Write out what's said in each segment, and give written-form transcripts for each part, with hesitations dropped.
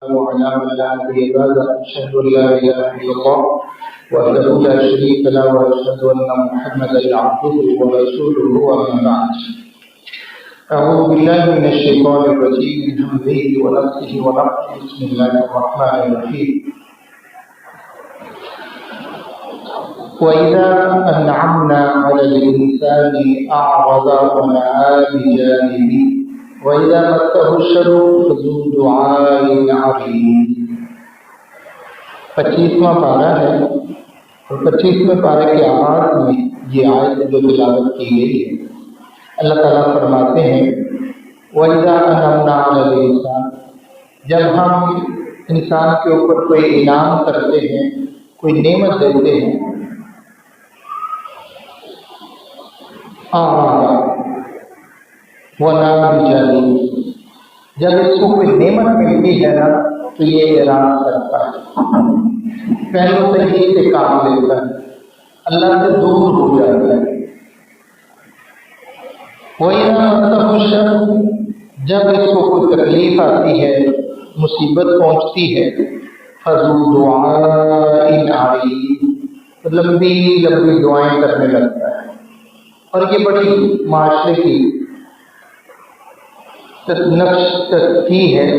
وعلى من لا نبي بعده أشهد أن لا إله إلا الله وحده لا شريك له وأشهد أن محمدا عبده ورسوله أما بعد. أعوذ بالله من الشيطان الرجيم من همزه ونفسه ونفخه. بسم الله الرحمن الرحيم. وإذا أنعمنا على الإنسان أعرض ونأى بجانبه وَإِذَا مَسَّهُ الشَّرُّ فَذُو دُعَاءٍ عَرِيضٍ. 25واں پارہ ہے اور 25ویں پارے کے آغاز میں یہ آیت جو تلاوت کی گئی ہے، اللہ تعالیٰ فرماتے ہیں وَإِذَا أَنْعَمْنَا عَلَى الْإِنسَانِ، جب ہم انسان کے اوپر کوئی انعام کرتے ہیں، کوئی نعمت دیتے ہیں، جب اس کو کوئی نعمت ملتی ہے نا تو یہ اعراض کرتا ہے، پہلو تحقیق سے کام لیتا ہے، اللہ سے دور ہو جاتا ہے۔ وَإِذَا مَسَّهُ الشَّرُّ، جب اس کو کوئی تکلیف آتی ہے، مصیبت پہنچتی ہے، فَذُو دُعَاءٍ عَرِيضٍ، لمبی لمبی دعائیں کرنے لگتا ہے۔ اور یہ بڑی معاشرے کی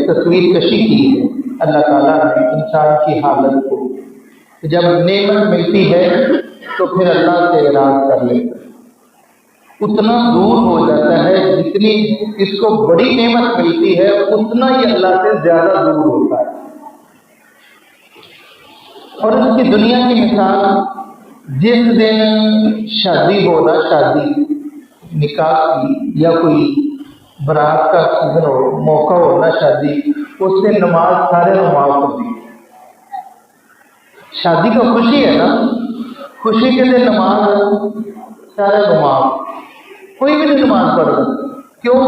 تصویر کشی کی ہے اللہ تعالیٰ نے انسان کی حالت کو۔ جب نعمت ملتی ہے تو پھر اللہ سے اعراض کر لیتا ہے، اتنا دور ہو جاتا ہے، جتنی اس کو بڑی نعمت ملتی ہے اتنا ہی اللہ سے زیادہ دور ہوتا ہے۔ اور اس کی دنیا کی مثال، جس دن شادی ہونا، شادی نکاح کی یا کوئی برات کا سیزن ہو، موقع ہونا شادی، اس سے نماز سارے معاف ہوتی ہے۔ شادی کا خوشی ہے نا، خوشی کے دن نماز سارے معاف، کوئی بھی نہیں نماز پڑھتا۔ کیوں؟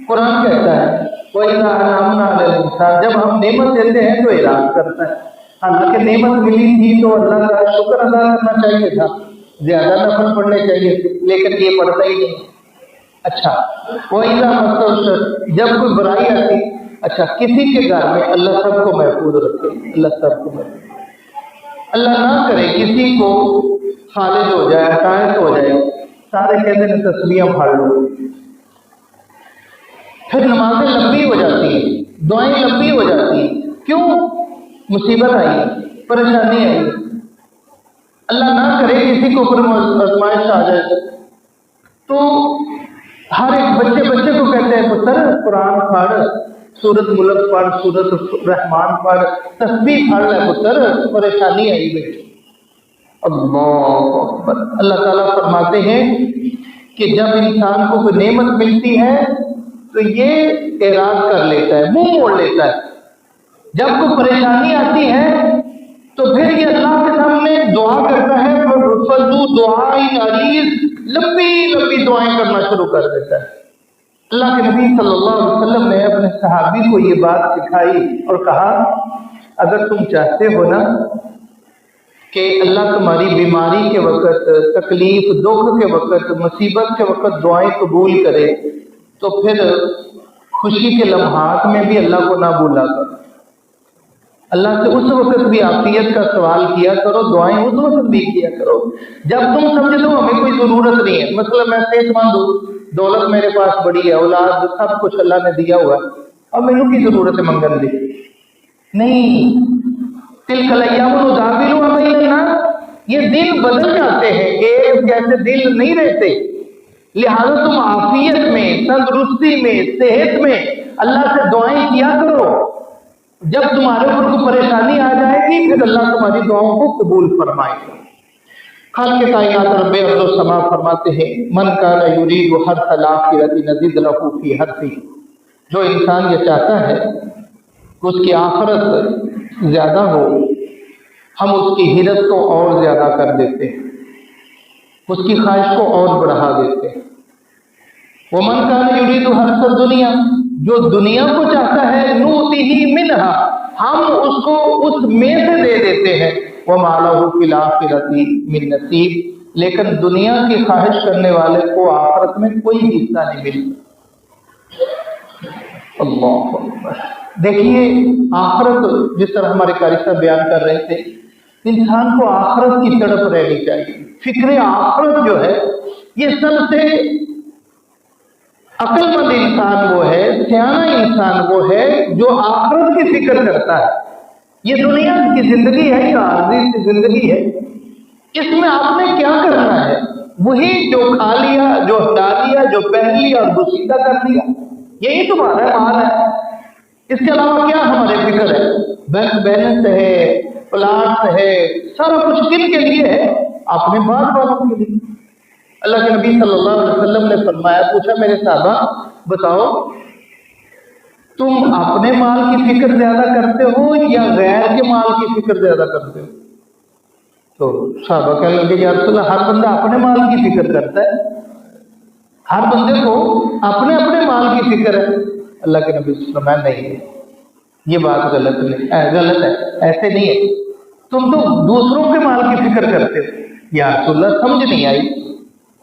قرآن کہتا ہے وَإِذَا أَنْعَمْنَا عَلَى الْإِنسَانِ، جب ہم نعمت دیتے ہیں تو اعراض کرتا ہے۔ حالانکہ نعمت ملی تھی تو اللہ کا شکر ادا کرنا چاہیے تھا، زیادہ نفل پڑھنے چاہیے، لیکن یہ پڑھتا ہی نہیں۔ اچھا، وَإِذَا مَسَّهُ الشَّرُّ، جب کوئی برائی آتی، اچھا کسی کے گھر میں اللہ سب کو محفوظ رکھے، اللہ سب کو محفوظ، اللہ نہ کرے کسی کو خالد ہو جائے، حکایت ہو جائے، سارے کہتے ہیں تسبیحاں پڑھ لو، پھر نمازیں لمبی ہو جاتی ہیں، دعائیں لمبی ہو جاتی ہیں۔ کیوں؟ مصیبت آئی، پریشانی آئی، اللہ نہ کرے کسی کو اوپر آزمائش آ جائے تو ہر ایک بچے کو کہتے ہیں پتر قرآن پڑھ، سورۃ ملک پڑھ، سورۃ رحمان پڑھ، تسبیح پڑھ لے پتر، پریشانی آئی بیٹی۔ اللہ اکبر۔ اللہ تعالیٰ فرماتے ہیں کہ جب انسان کو کوئی نعمت ملتی ہے تو یہ اعراض کر لیتا ہے، منہ موڑ لیتا ہے۔ جب کوئی پریشانی آتی ہے تو پھر یہ اللہ کے سامنے دعا کرتا ہے، فَذُو دُعَاءٍ عَرِيضٍ، لمبی لمبی دعائیں کرنا شروع کر دیتا ہے۔ اللہ کے نبی صلی اللہ علیہ وسلم نے اپنے صحابی کو یہ بات سکھائی اور کہا اگر تم چاہتے ہو نا کہ اللہ تمہاری بیماری کے وقت، تکلیف دکھ کے وقت، مصیبت کے وقت دعائیں قبول کرے تو پھر خوشی کے لمحات میں بھی اللہ کو نہ بھولا کرو، اللہ سے اس وقت بھی عافیت کا سوال کیا کرو، دعائیں اس وقت بھی کیا کرو جب تم سمجھ لو ہمیں کوئی ضرورت نہیں ہے۔ مثلا میں صحت مند ہوں، دولت میرے پاس بڑی ہے، اولاد سب کچھ اللہ نے دیا ہوا ہے، اور میرے کی ضرورت ہے منگن دی نہیں۔ تلک الایام نداولها بین الناس، یہ دل بدل جاتے ہیں، ایک جیسے دل نہیں رہتے، لہذا تم عافیت میں، تندرستی میں، صحت میں اللہ سے دعائیں کیا کرو۔ جب تمہارے اوپر کوئی پریشانی آ جائے گی پھر اللہ تمہاری دعاؤں کو قبول فرمائے گا۔ خالق کائنات رب ارض و سما فرماتے ہیں من کان یرید حرث الآخرۃ نزد لہ فی حرثہ، جو انسان یہ چاہتا ہے کہ اس کی آخرت زیادہ ہو، ہم اس کی حرص کو اور زیادہ کر دیتے ہیں، اس کی خواہش کو اور بڑھا دیتے ہیں۔ ومن کان یرید حرث الدنیا، جو دنیا کو چاہتا ہے، نؤتیہ منہا، ہم اس کو اس میں سے دے دیتے ہیں، وما لہ فی الآخرۃ من نصیب، لیکن دنیا کی خواہش کرنے والے کو آخرت میں کوئی حصہ نہیں ملتا۔ اللہ اکبر۔ देखिए आखिरत, जिस तरह हमारे कारी साहब बयान कर रहे थे, इंसान को आखिरत की तड़प रहनी चाहिए। फिक्र आखिरत जो है, ये सबसे अक्लमंद इंसान वो है, सियाना इंसान वो है जो आखिरत की फिक्र करता है। ये दुनिया की जिंदगी है, ये आर्जी की जिंदगी है, इसमें आपने क्या करना है? वही जो खा लिया, जो हटा लिया, जो पहन लिया और बुसीदा कर लिया, यही तुम्हारा माल है। इसके अलावा क्या हमारे फिक्र है? बैंक बैलेंस है, प्लाट है, सारा कुछ किन के लिए है? अपने बाद वालों के लिए। अल्लाह के नबी सल्लल्लाहु अलैहि वसल्लम ने फरमाया, पूछा मेरे साहबा बताओ तुम अपने माल की फिक्र ज्यादा करते हो या गैर के माल की फिक्र ज्यादा करते हो? तो साहबा कहने लगे, या रसूल अल्लाह, हर बंदा अपने माल की फिक्र करता है, हर बंदे को अपने अपने माल की फिक्र है। अल्लाह के नबी फरमाया, नहीं, ये बात गलत है, ऐसे नहीं है, तुम तो दूसरों के माल की फिक्र करते हो। या रसूल अल्लाह, समझ नहीं आई,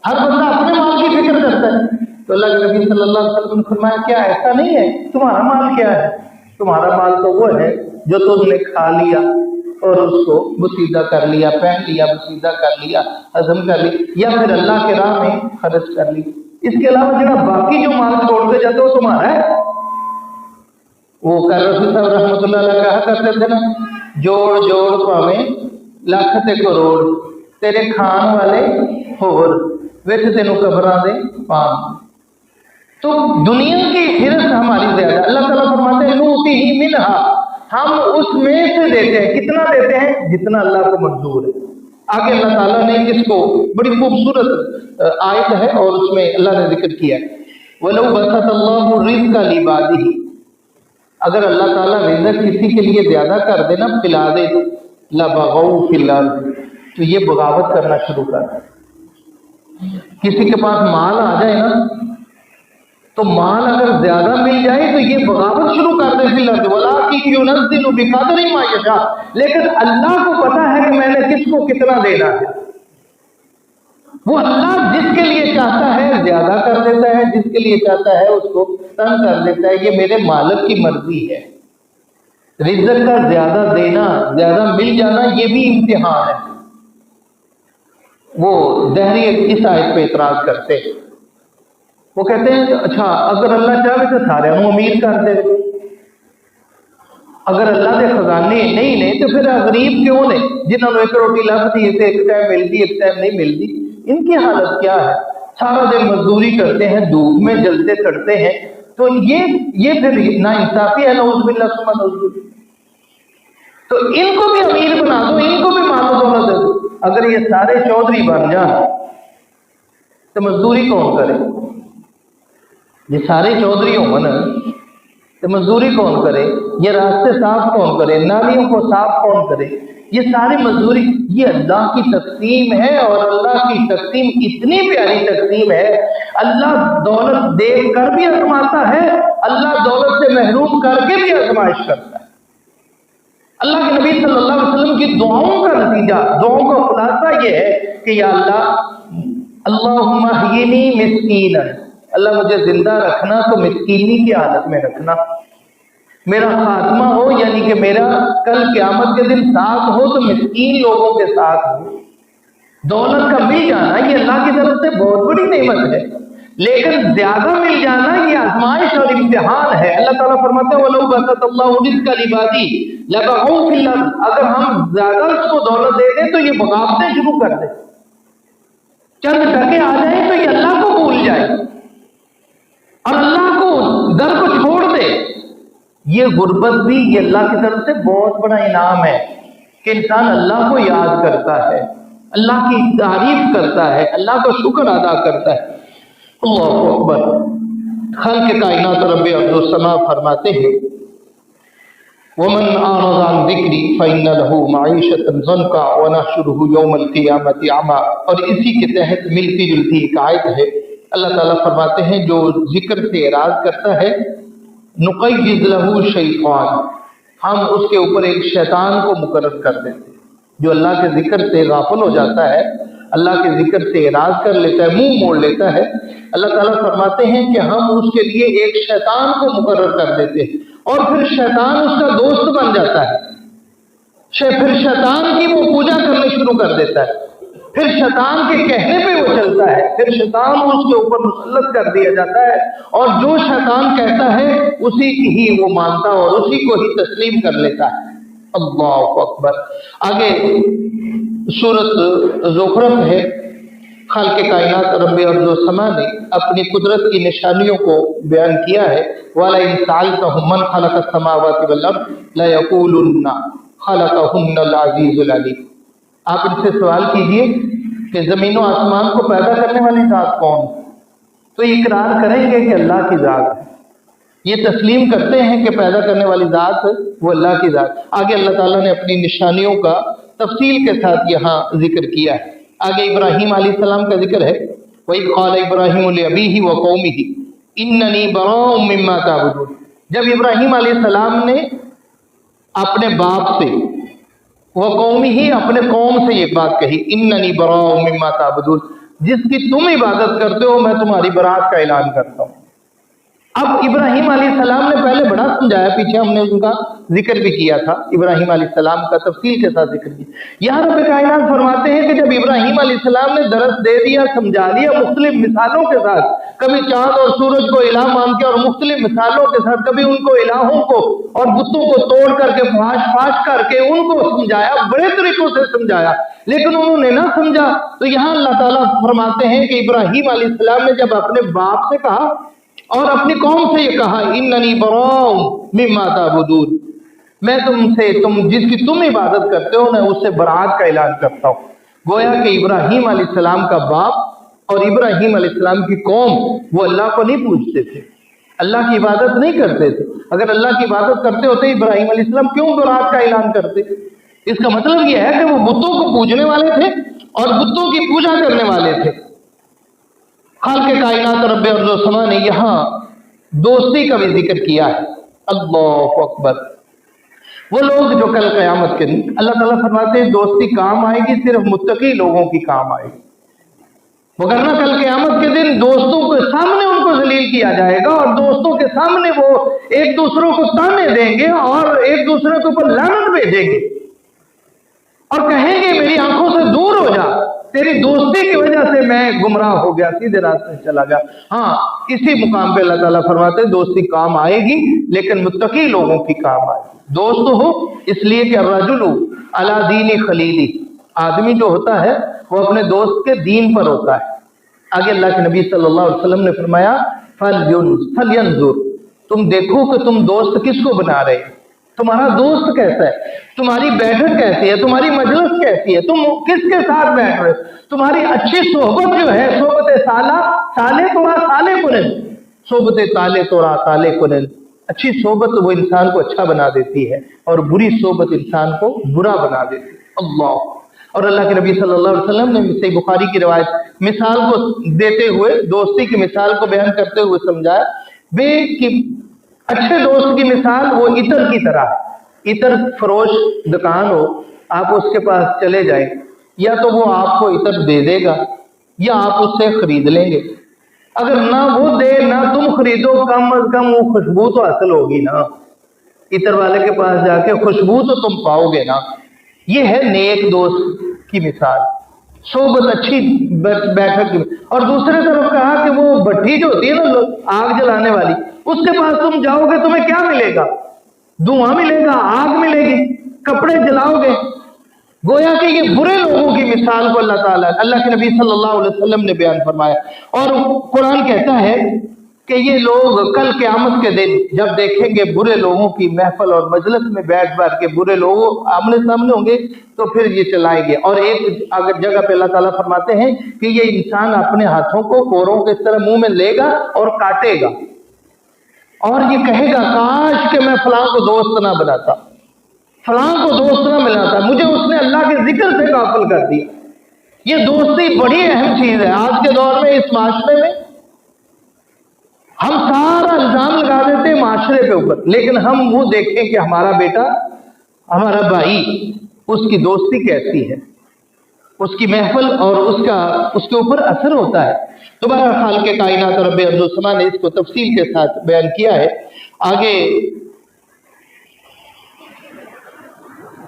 हर बंदा अपने माल की फिक्र करता है। तो अल्लाह के नबी सल्लल्लाहु अलैहि वसल्लम ने फरमाया, क्या ऐसा नहीं है? तुम्हारा माल क्या है? तुम्हारा माल तो वो है जो तुमने खा लिया और उसको बुसीदा कर लिया, पहन लिया, बुसीदा कर लिया, हजम कर लिया, या फिर अल्लाह के राह में खर्च कर ली। इसके अलावा जो बाकी जो माल छोड़ते जाते हो तुम्हारा है। वो कर रसूल साहब रहमतुल्लाह अलैह कहा करते थे ना, जोड़ जोड़ पावें लख ते करोड़, तेरे खान वाले होर विच तेनों कबरां दे पान। तो दुनिया की हिरस हमारी ज्यादा। अल्लाह ताला फरमाते हैं, नूतिही मिनहा, हम उसमें से देते हैं। कितना देते हैं? जितना अल्लाह को मंजूर है। आगे अल्लाह ताला ने इसको बड़ी खूबसूरत आयत है और उसमें अल्लाह ने जिक्र किया है, वलौ बसतल्लाहु रिज़्क़ लिबादिही, अगर अल्लाह ताला रिज़्क़ किसी के लिए ज्यादा कर दे ना, खिला दे, लबगौ फिल अर्ज़, तो ये बगावत करना शुरू कर दे। किसी के पास माल आ जाए ना, तो माल अगर ज्यादा मिल जाए तो ये बगावत शुरू कर दे फिल अर्ज़, वलाकिन युनज़्ज़िलु बिक़दरि मा यशा, लेकिन अल्लाह को पता है कि मैंने किसको कितना देना है। वो अल्लाह जिसके लिए चाहता है ज्यादा कर देता है, जिसके लिए चाहता है उसको तंग कर देता है। ये मेरे मालिक की मर्जी है। रिज़्क़ का ज्यादा देना, ज्यादा मिल जाना, ये भी इम्तिहान है। वो दहरी इस आयत पे इतराज करते हैं, वो कहते हैं, अच्छा अगर अल्लाह चाहे तो सारे अमीर कर दे, अगर अल्लाह के खजाने नहीं ने तो फिर गरीब क्यों ने, जिन्होंने एक रोटी लभदी है, एक टाइम मिलती, एक टाइम नहीं मिलती, इनकी हालत क्या है? सारा दिन मजदूरी करते हैं, धूप में जलते करते हैं, तो ये फिर ना इंसाफी है, नऊज़ुबिल्लाह सुम्मा नऊज़ुबिल्लाह। तो इनको भी अमीर बना दो, इनको भी मालो दौलत दे दो। अगर ये सारे चौधरी बन जाए तो मजदूरी कौन करे? ये सारे चौधरी हो ना, तो मजदूरी कौन करे? ये रास्ते साफ कौन करे? नालियों को साफ कौन करे? ये सारी मजदूरी, ये अल्लाह की तकसीम है। और अल्लाह की तकसीम इतनी प्यारी तकसीम है, अल्लाह दौलत दे कर भी आजमाता है, अल्लाह दौलत से महरूम करके भी आजमाइश करता है। अल्लाह के नबी सल्लल्लाहु अलैहि वसल्लम की दुआओं का नतीजा, दुआओं का खुलासा ये है कि या अल्लाह, अल्लाहुम्मा अहयिनी मिस्कीनन, अल्लाह मुझे जिंदा रखना तो मिस्कीनी की हालत में रखना। मेरा खात्मा हो, यानी कि मेरा कल क़यामत के दिन साथ हो तो मिस्कीन लोगों के साथ हो। दौलत का मिल जाना ये अल्लाह की तरफ से बहुत बड़ी नेमत है, लेकिन ज्यादा मिल जाना ये आजमाइश और इम्तिहान है। अल्लाह ताला फरमाते हैं, वलौ बसतल्लाहु रिज़्क़ लिबादी लबगौ फिल अर्ज़, अगर हम ज्यादा उसको दौलत दे दें तो ये बगावतें शुरू कर दे, चंद टके आ जाए तो ये अल्लाह को भूल जाए और अल्लाह को दर को छोड़ दे। ये गुर्बत भी ये अल्लाह की तरफ से बहुत बड़ा इनाम है कि इंसान अल्लाह को याद करता है, अल्लाह की तारीफ करता है, अल्लाह का शुक्र अदा करता है। अल्लाहु अकबर। खल्क़ कायनात रब्बे अब्दुस समा फरमाते हैं, वमन आरज़ अन ज़िक्री फ़इन्न लहू मईशतन ज़न्का व नहशुरुहु यौमल क़ियामति अमा। और इसी के तहत मिलती जुलती एक आयत है। अल्लाह ताला फरमाते हैं, जो जिक्र से एराज करता है, नुक़य्यिज़ लहू शैतान, हम उसके ऊपर एक शैतान को मुकर्रर कर देते हैं। जो अल्लाह के जिक्र से गाफिल हो जाता है, अल्लाह के जिक्र से एराज कर लेता है, मुंह मोड़ लेता है, अल्लाह ताला फरमाते हैं कि हम उसके लिए एक शैतान को मुकर्रर कर देते हैं। और फिर शैतान उसका दोस्त बन जाता है। फिर शैतान की वो पूजा करनी शुरू कर देता है, फिर शैतान के कहने पे वो चलता है, फिर शैतान उसके ऊपर मुसल्लत कर दिया जाता है और जो शैतान कहता है उसी की ही वो मानता है और उसी को ही तस्लीम कर लेता है। अल्लाहु अकबर। आगे सूरत ज़ुखरफ है, खालिक़ कायनात रब्बे अर्ज़ व समा ने अपनी कुदरत की निशानियों को बयान किया है। वाला इन सअल्तहुम मन खलक़स समावाति वल अर्ज़ ला यक़ूलुन्ना खलक़हुन्नल अज़ीज़ुल अलीम। आप इनसे सवाल कीजिए कि जमीन और आसमान को पैदा करने वाली जात कौन, तो ये इकरार करेंगे कि अल्लाह की जात है। ये तस्लीम करते हैं कि पैदा करने वाली जात वो अल्लाह की जात। आगे अल्लाह ताला ने अपनी निशानियों का तफसील के साथ यहाँ जिक्र किया है। आगे इब्राहीम अलैहिस्सलाम का जिक्र है, वही क़ाल इब्राहीम लिअबीही व क़ौमिही इन्ननी बराउम मिम्मा ताबुदून। जब इब्राहीम अलैहिस्सलाम ने अपने बाप से वह कौमी ही अपने कौम से ये बात कही, इन्ननी बराउम मिम्मा ताबुदून, जिसकी तुम इबादत करते हो मैं तुम्हारी बरात का ऐलान करता हूँ। अब इब्राहीम अलैहिस्सलाम ने पहले बड़ा समझाया, पीछे हमने उनका जिक्र भी किया था, इब्राहीम अलैहिस्सलाम का तफसील के साथ जिक्र किया। यहाँ रब्बे कायनात फरमाते हैं कि जब इब्राहीम अलैहिस्सलाम ने दरस दे दिया, समझा दिया मुख्तलिफ मिसालों के साथ, कभी चांद और सूरज को इलाह मान के और मुख्तलिफ मिसालों के साथ, कभी उनको इलाहों को और बुतों को तोड़ करके फाश फाश करके उनको समझाया, बड़े तरीकों से समझाया, लेकिन उन्होंने ना समझा। तो यहाँ अल्लाह ताला फरमाते हैं कि इब्राहीम अलैहिस्सलाम ने जब अपने बाप से कहा और अपनी कौम से ये कहा, इन्ननी बराउम मिम्मा ताबुदून, मैं तुमसे, तुम जिसकी तुम इबादत करते हो, मैं उससे बरात का ऐलान करता हूँ। गोया कि इब्राहीम अलैहिस्सलाम का बाप और इब्राहीम अलैहिस्सलाम की कौम वो अल्लाह को नहीं पूजते थे, अल्लाह की इबादत नहीं करते थे। अगर अल्लाह की इबादत करते होते इब्राहीम अलैहिस्सलाम क्यों बरात का ऐलान करते? इसका मतलब यह है कि वो बुतों को पूजने वाले थे और बुतों की पूजा करने वाले थे। खालिक़ कायनात रब्बे अर्ज़ व समा ने यहाँ दोस्ती का भी जिक्र किया है। अल्लाहु अकबर। वो लोग जो कल क़यामत के दिन अल्लाह ताला फरमाते हैं दोस्ती काम आएगी सिर्फ मुत्तकी लोगों की काम आएगी, वगरना कल क़यामत के दिन दोस्तों के सामने उनको जलील किया जाएगा और दोस्तों के सामने वो एक दूसरे को ताने देंगे और एक दूसरे के ऊपर लानत भेजेंगे और कहेंगे मेरी आंखों से दूर हो जा, तेरी दोस्ती की वजह से मैं गुमराह हो गया, सीधे रास्ते से चला गया। हाँ, इसी मुकाम पे अल्लाह ताला फरमाते हैं दोस्ती काम आएगी लेकिन मुत्तकी लोगों की काम आएगी। दोस्त हो इसलिए कि अर्रजुलु अला दीनी खलीली, आदमी जो होता है वो अपने दोस्त के दीन पर होता है। आगे अल्लाह के नबी सल्लल्लाहु अलैहि वसल्लम ने फरमाया फलयंजुर, तुम देखो कि तुम दोस्त किसको बना रहे हो, तुम्हारा दोस्त कैसा है, तुम्हारी बैठक कैसी है, तुम्हारी मजलिस कैसी है, तुम किसके साथ बैठ रहे हो, तुम्हारी अच्छी सोहबत जो है, सोहबत साला साले तोरा साले कुनन, सोहबत ताले तोरा ताले कुनन। अच्छी सोहबत वो इंसान को अच्छा बना देती है और बुरी सोहबत इंसान को बुरा बना देती है। अल्लाह। और अल्लाह के नबी सल्लल्लाहु अलैहि वसल्लम ने सही बुखारी की रिवायत मिसाल को देते हुए, दोस्ती की मिसाल को बयान करते हुए समझाया बे कि अच्छे दोस्त की मिसाल वो इतर की तरह, इतर फरोश दुकान हो, आप उसके पास चले जाए, या तो वो आपको इतर दे देगा या आप उससे खरीद लेंगे। अगर ना वो दे ना तुम खरीदो, कम अज कम वो खुशबू तो हासिल होगी ना, इतर वाले के पास जाके खुशबू तो तुम पाओगे ना। ये है नेक दोस्त की मिसाल, सोबत अच्छी बैठक की। और दूसरे तरफ कहा कि वो भट्टी जो होती है ना आग जलाने वाली, उसके पास तुम जाओगे तुम्हें क्या मिलेगा? धुआं मिलेगा, आग मिलेगी, कपड़े जलाओगे। गोया कि ये बुरे लोगों की मिसाल को अल्लाह के नबी सल्लल्लाहु अलैहि वसल्लम ने बयान फरमाया। और कुरान कहता है कि ये लोग कल क़यामत के दिन जब देखेंगे बुरे लोगों की महफिल और मजलिस में बैठ बैठ के बुरे लोगों आमने सामने होंगे तो फिर ये चलाएंगे। और एक अगर जगह पे अल्लाह ताला फरमाते हैं कि ये इंसान अपने हाथों को कोरों के तरह मुंह में लेगा और काटेगा और ये कहेगा काश कि मैं फलां को दोस्त ना बनाता, फलां को दोस्त ना मिलाता, मुझे उसने अल्लाह के जिक्र से गाफिल कर दिया। ये दोस्ती बड़ी अहम चीज है आज के दौर में। इस माशरे में हम सारा इल्जाम लगा देते हैं माशरे के ऊपर, लेकिन हम वो देखें कि हमारा बेटा, हमारा भाई, उसकी दोस्ती कैसी है, उसकी महफिल और उसके ऊपर असर होता है। तो बहरहाल के कायनात रब्बे अर्ज़ व समा ने इसको तफसील के साथ बयान किया है। आगे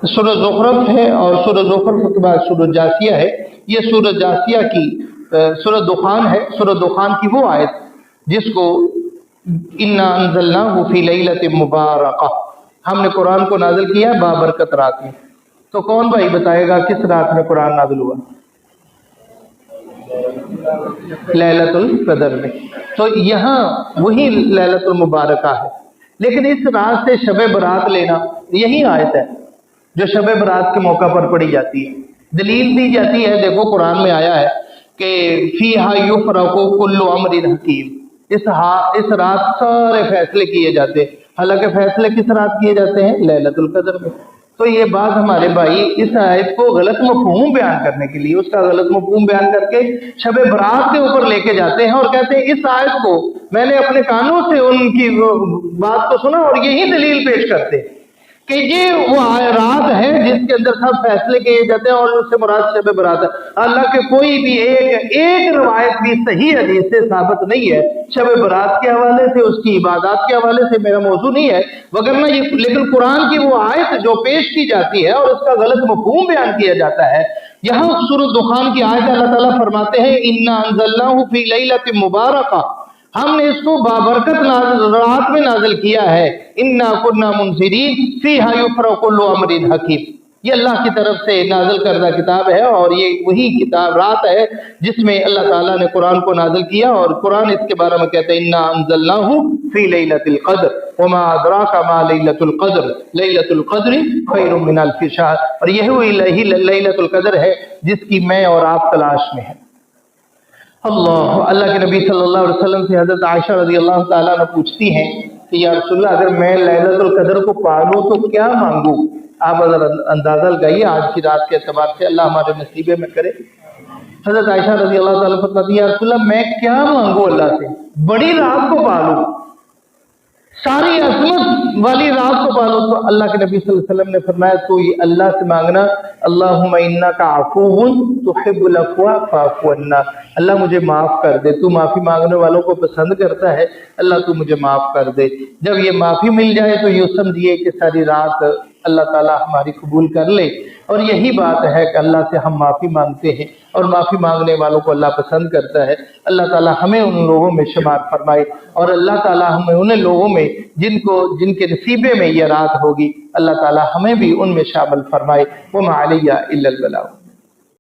सूरह ज़ुखरफ है और सूरह ज़ुखरफ के बाद सूरह जासिया है। ये सूरह जासिया की सूरह दुखान है। सूरह दुखान की वो आयत जिसको इन्ना अंज़लनाहु फी लैलतिन मुबारका, हमने कुरान को नाजिल किया है बाबरकत रात में। तो कौन भाई बताएगा किस रात में कुरान नाजिल हुआ? लैलतुल कदर में। तो यहाँ वही लैलतुल मुबारका है। लेकिन इस रात से शब बरात लेना, यही आयत है जो शब बरात के मौका पर पढ़ी जाती है। दलील दी जाती है, देखो कुरान में आया है कि फीहा युफ़रक़ु कुल्लु अम्रिन हकीम, इस रात सारे फैसले किए जाते हैं। हालांकि फैसले किस रात किए जाते हैं? लैलतुल कदर में। तो ये बात हमारे भाई इस आयत को गलत मफ़हूम बयान करने के लिए, उसका गलत मफ़हूम बयान करके शब बरात के ऊपर लेके जाते हैं और कहते हैं इस आयत को मैंने अपने कानों से उनकी बात को सुना और यही दलील पेश करते हैं कि ये वो रात है जिसके अंदर सब फैसले किए जाते हैं और उससे मुराद शब बरात है। अल्लाह के कोई भी एक रवायत भी सही हदीस से साबित नहीं है शब बरात के हवाले से, उसकी इबादत के हवाले से मेरा मौजू नहीं है, वगरना ये लेकिन कुरान की वो आयत जो पेश की जाती है और उसका गलत मफ़हूम बयान किया जाता है। यहाँ सूरह दुखान की आयत अल्लाह ताला फरमाते हैं इन्ना अंज़लनाहु फी लैलतिन मुबारका, हमने इसको बाबरकत रात में नाजिल किया है। इन्ना कुन्ना मुनज़िरीन फीहा युफ़रक़ु कुल्लु अम्रिन हकीम, ये अल्लाह की तरफ से नाजिल करदा किताब है और ये वही किताब रात है जिसमें अल्लाह ताला ने कुरान को नाजिल किया। और कुरान इसके बारे में कहते हैं इन्ना अंज़लनाहु फी लैलतिल क़द्र वमा अदराका मा लैलतुल क़द्र लैलतुल क़द्रि खैरुम मिन अल्फ़ि शहर, और यही लैलतुल क़द्र है जिसकी मैं और आप तलाश में हैं। अल्लाह के नबी सल्लल्लाहु अलैहि वसल्लम से हज़रत आयशा रज़ियल्लाहु ताला अन्हा पूछती हैं कि या रसूलल्लाह अगर मैं लैलतुल क़द्र को पालूं तो क्या मांगू? आप अगर अंदाजा लगाइए आज की रात के एतबार से, अल्लाह हमारे नसीबे में करे। हज़रत आयशा रज़ियल्लाहु ताला फरमाती हैं या रसूलल्लाह मैं क्या मांगू अल्लाह से? बड़ी रात को पालूं, सारी अज़मत वाली रात को पालो। तो अल्लाह के नबी सल्लल्लाहु अलैहि वसल्लम ने फरमाया तो ये अल्लाह से मांगना अल्लाहुम्मा इन्नका अफ़ुव्वुन तुहिब्बुल अफ़्वा फ़अफ़ु अन्ना, अल्लाह मुझे माफ़ कर दे, तू माफ़ी मांगने वालों को पसंद करता है, अल्लाह तू मुझे माफ़ कर दे। जब ये माफ़ी मिल जाए तो यूँ समझिए कि सारी रात अल्लाह ताला हमारी कबूल कर ले। और यही बात है कि अल्लाह से हम माफ़ी मांगते हैं और माफ़ी मांगने वालों को अल्लाह पसंद करता है। अल्लाह ताला हमें उन लोगों में शुमार फरमाए और अल्लाह ताला हमें उन लोगों में जिनके नसीबे में यह रात होगी, अल्लाह ताला हमें भी उनमें शामिल फरमाए। वमा अलैया इल्लल बलाग।